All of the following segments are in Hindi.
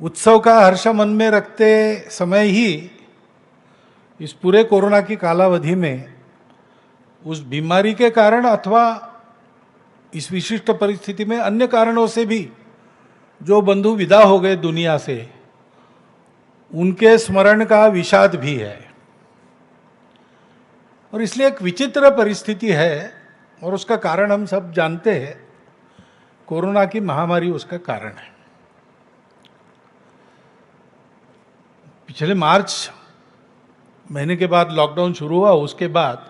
उत्सव का हर्ष मन में रखते समय ही इस पूरे कोरोना की कालावधि में उस बीमारी के कारण अथवा इस विशिष्ट परिस्थिति में अन्य कारणों से भी जो बंधु विदा हो गए दुनिया से, उनके स्मरण का विषाद भी है। और इसलिए एक विचित्र परिस्थिति है और उसका कारण हम सब जानते हैं। कोरोना की महामारी उसका कारण है। पिछले मार्च महीने के बाद लॉकडाउन शुरू हुआ, उसके बाद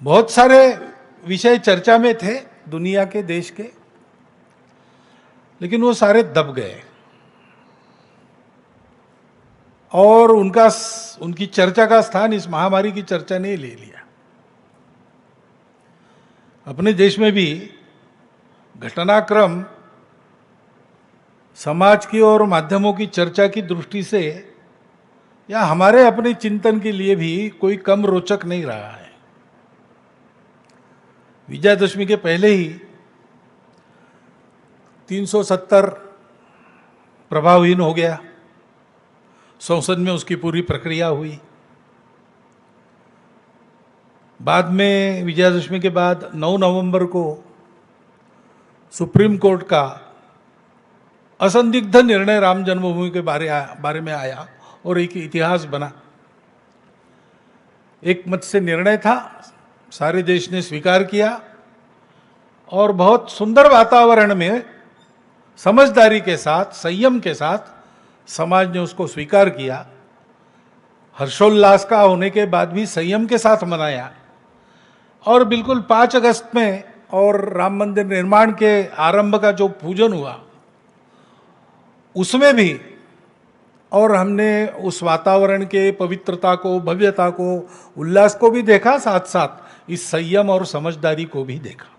बहुत सारे विषय चर्चा में थे दुनिया के, देश के, लेकिन वो सारे दब गए और उनकी चर्चा का स्थान इस महामारी की चर्चा ने ले लिया। अपने देश में भी घटनाक्रम समाज की और माध्यमों की चर्चा की दृष्टि से या हमारे अपने चिंतन के लिए भी कोई कम रोचक नहीं रहा है। विजयादशमी के पहले ही 370 प्रभावहीन हो गया, संसद में उसकी पूरी प्रक्रिया हुई। बाद में विजयादशमी के बाद 9 नवंबर को सुप्रीम कोर्ट का असंदिग्ध निर्णय राम जन्मभूमि के बारे में आया और एक इतिहास बना। एक मत से निर्णय था, सारे देश ने स्वीकार किया और बहुत सुंदर वातावरण में समझदारी के साथ, संयम के साथ समाज ने उसको स्वीकार किया। हर्षोल्लास का होने के बाद भी संयम के साथ मनाया और बिल्कुल 5 अगस्त में और राम मंदिर निर्माण के आरंभ का जो पूजन हुआ उसमें भी, और हमने उस वातावरण के पवित्रता को, भव्यता को, उल्लास को भी देखा, साथ साथ इस संयम और समझदारी को भी देखा।